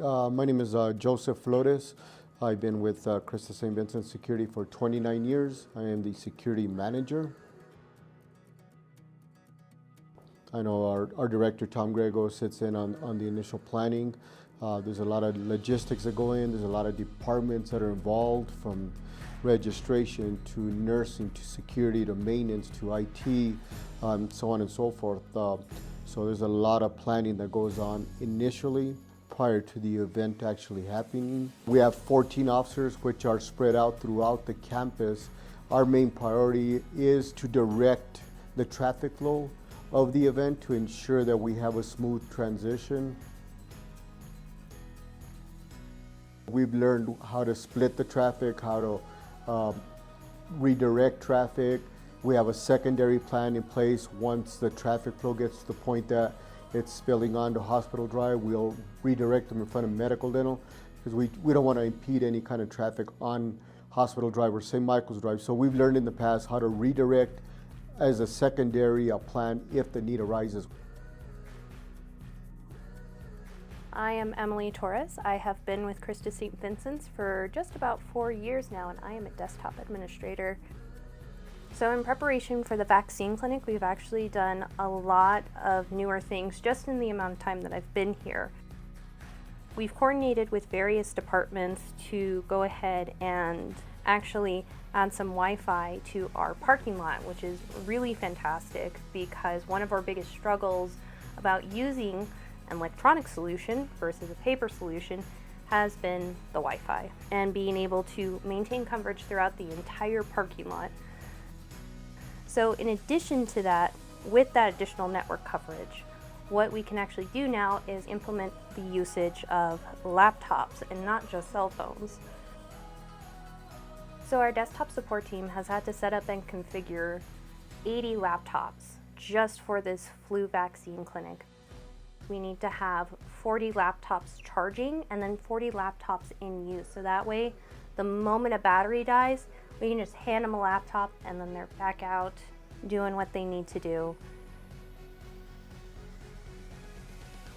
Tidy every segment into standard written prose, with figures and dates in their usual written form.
My name is Joseph Flores. I've been with CHRISTUS St. Vincent Security for 29 years. I am the security manager. I know our director, Tom Grego, sits in on the initial planning. There's a lot of logistics that go in. There's a lot of departments that are involved, from registration to nursing to security to maintenance to IT, so on and so forth. So there's a lot of planning that goes on initially prior to the event actually happening. We have 14 officers which are spread out throughout the campus. Our main priority is to direct the traffic flow of the event to ensure that we have a smooth transition. We've learned how to split the traffic, how to redirect traffic. We have a secondary plan in place. Once the traffic flow gets to the point that it's spilling onto Hospital Drive, we'll redirect them in front of Medical Dental, because we don't want to impede any kind of traffic on Hospital Drive or St. Michael's Drive. So we've learned in the past how to redirect as a secondary plan if the need arises. I am Emily Torres. I have been with CHRISTUS St. Vincent's for just about 4 years now, and I am a desktop administrator. So in preparation for the vaccine clinic, we've actually done a lot of newer things just in the amount of time that I've been here. We've coordinated with various departments to go ahead and actually add some Wi-Fi to our parking lot, which is really fantastic, because one of our biggest struggles about using an electronic solution versus a paper solution has been the Wi-Fi, and being able to maintain coverage throughout the entire parking lot. So in addition to that, with that additional network coverage, what we can actually do now is implement the usage of laptops and not just cell phones. So our desktop support team has had to set up and configure 80 laptops just for this flu vaccine clinic. We need to have 40 laptops charging and then 40 laptops in use. So that way, the moment a battery dies, we can just hand them a laptop and then they're back out doing what they need to do.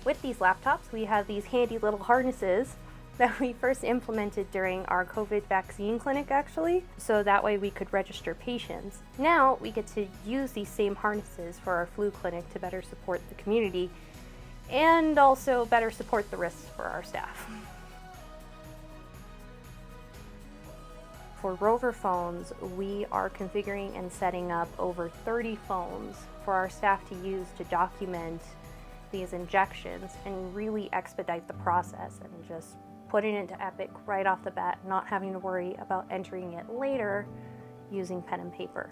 With these laptops, we have these handy little harnesses that we first implemented during our COVID vaccine clinic, actually, so that way we could register patients. Now we get to use these same harnesses for our flu clinic to better support the community and also better support the risks for our staff. For Rover phones, we are configuring and setting up over 30 phones for our staff to use to document these injections and really expedite the process, and just putting it into Epic right off the bat, not having to worry about entering it later using pen and paper.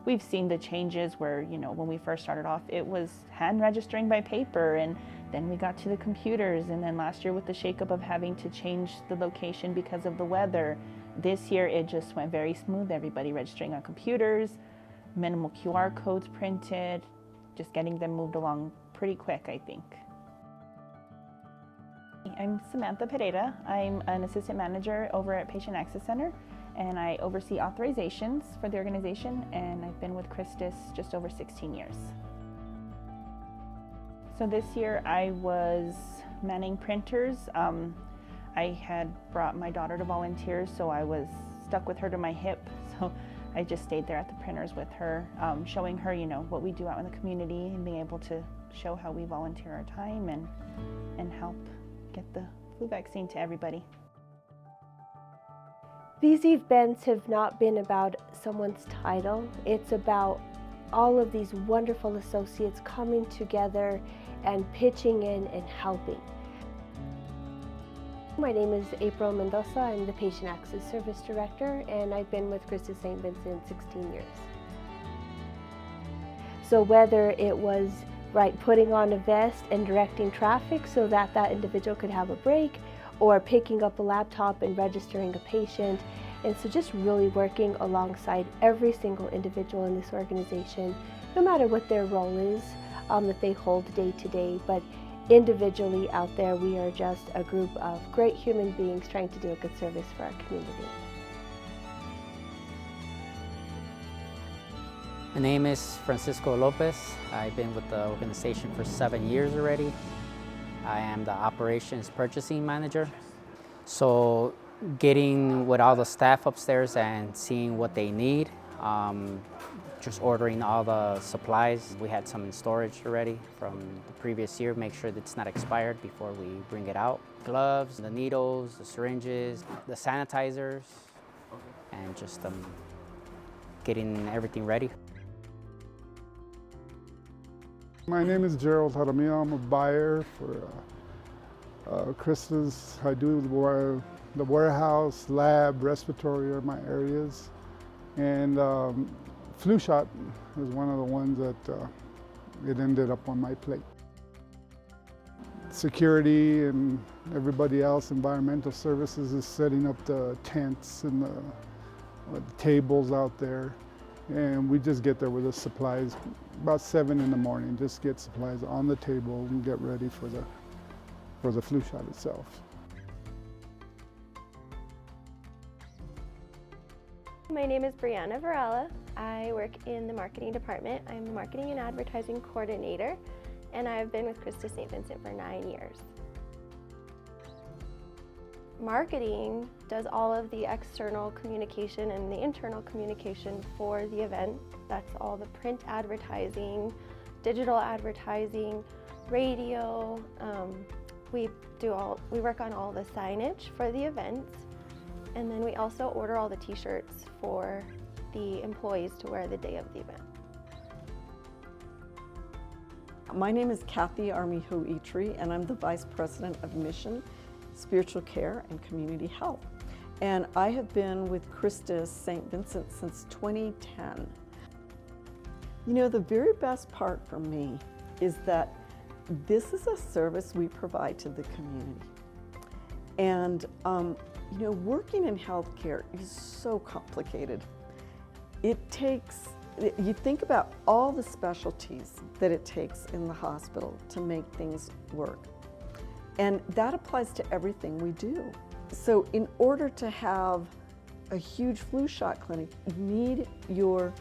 We've seen the changes where, when we first started off, it was hand registering by paper, and then we got to the computers, and then last year with the shakeup of having to change the location because of the weather, this year it just went very smooth. Everybody registering on computers, minimal QR codes printed, just getting them moved along pretty quick, I think. I'm Samantha Pereira. I'm an assistant manager over at Patient Access Center, and I oversee authorizations for the organization, and I've been with CHRISTUS just over 16 years. So this year I was manning printers. I had brought my daughter to volunteer, so I was stuck with her to my hip, so I just stayed there at the printers with her, showing her, what we do out in the community, and being able to show how we volunteer our time and help get the flu vaccine to everybody. These events have not been about someone's title. It's about all of these wonderful associates coming together and pitching in and helping. My name is April Mendoza. I'm the Patient Access Service Director, and I've been with CHRISTUS St. Vincent 16 years. So whether it was putting on a vest and directing traffic so that that individual could have a break, or picking up a laptop and registering a patient, and so just really working alongside every single individual in this organization, no matter what their role is that they hold day to day, but individually out there, we are just a group of great human beings trying to do a good service for our community. My name is Francisco Lopez. I've been with the organization for 7 years already. I am the operations purchasing manager. So getting with all the staff upstairs and seeing what they need, just ordering all the supplies. We had some in storage already from the previous year, make sure that it's not expired before we bring it out. Gloves, the needles, the syringes, the sanitizers, and just getting everything ready. My name is Gerald Jaramillo. I'm a buyer for CHRISTUS. I do the warehouse, lab, respiratory are my areas. And flu shot is one of the ones that it ended up on my plate. Security and everybody else, environmental services, is setting up the tents and the tables out there. And we just get there with the supplies about 7 in the morning, just get supplies on the table and get ready for the flu shot itself. My name is Brianna Varela. I work in the marketing department. I'm the marketing and advertising coordinator, and I've been with CHRISTUS St. Vincent for 9 years. Marketing does all of the external communication and the internal communication for the event. That's all the print advertising, digital advertising, radio. We work on all the signage for the events, and then we also order all the t-shirts for the employees to wear the day of the event. My name is Kathy Armijo Itri, and I'm the Vice President of Mission, Spiritual Care, and Community Health. And I have been with CHRISTUS St. Vincent since 2010. You know, the very best part for me is that this is a service we provide to the community. And you know, working in healthcare is so complicated. It takes, you think about all the specialties that it takes in the hospital to make things work. And that applies to everything we do. So in order to have a huge flu shot clinic, you need your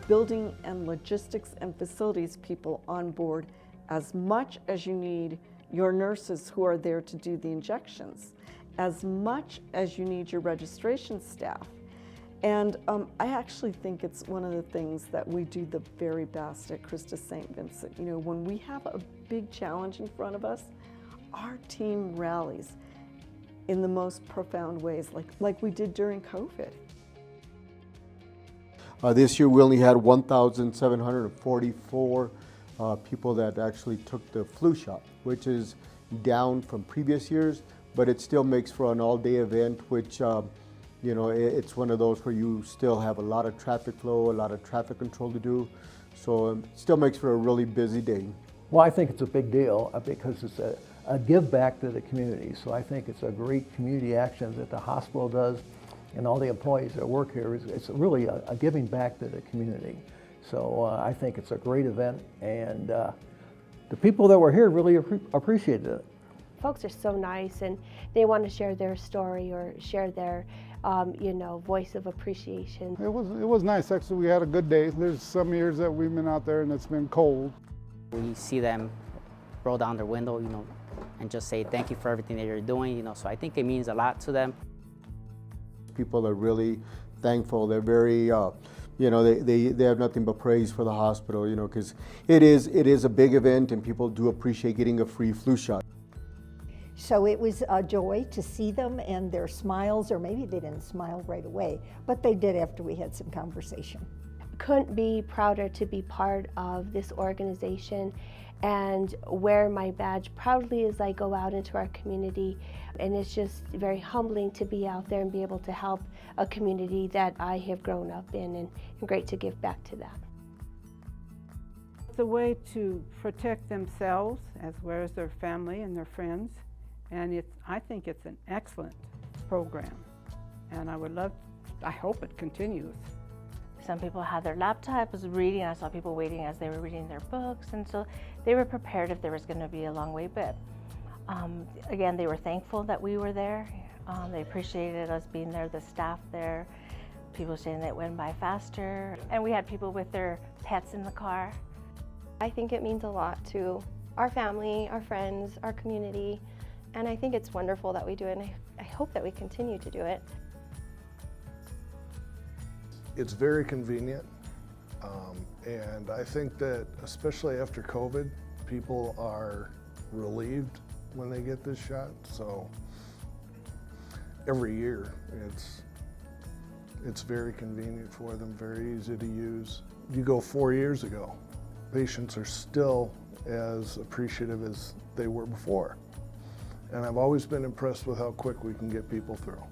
building and logistics and facilities people on board as much as you need your nurses who are there to do the injections, as much as you need your registration staff. And I actually think it's one of the things that we do the very best at CHRISTUS St. Vincent. You know, when we have a big challenge in front of us, our team rallies in the most profound ways, like we did during COVID. This year we only had 1,744 people that actually took the flu shot, which is down from previous years, but it still makes for an all-day event, which you know, it's one of those where you still have a lot of traffic flow, a lot of traffic control to do, so it still makes for a really busy day. Well, I think it's a big deal because it's a give back to the community. So I think it's a great community action that the hospital does and all the employees that work here. It's really a giving back to the community. So I think it's a great event, and the people that were here really appreciated it. Folks are so nice, and they want to share their story or share their you know, voice of appreciation. It was nice. Actually, we had a good day. There's some years that we've been out there and it's been cold. We see them roll down their window, you know, and just say thank you for everything that you're doing, you know, so I think it means a lot to them. People are really thankful. They're very, you know, they have nothing but praise for the hospital, you know, because it is a big event and people do appreciate getting a free flu shot. So it was a joy to see them and their smiles, or maybe they didn't smile right away, but they did after we had some conversation. Couldn't be prouder to be part of this organization and wear my badge proudly as I go out into our community. And it's just very humbling to be out there and be able to help a community that I have grown up in, and great to give back to that. It's a way to protect themselves as well as their family and their friends. And I think it's an excellent program. And I hope it continues. Some people had their laptops reading. I saw people waiting as they were reading their books, and so they were prepared if there was going to be a long wait. But again, they were thankful that we were there. They appreciated us being there, the staff there. people saying that it went by faster, and we had people with their pets in the car. I think it means a lot to our family, our friends, our community, and I think it's wonderful that we do it, and I hope that we continue to do it. It's very convenient, and I think that especially after COVID, people are relieved when they get this shot. So every year it's very convenient for them, very easy to use. You go 4 years ago, patients are still as appreciative as they were before. And I've always been impressed with how quick we can get people through.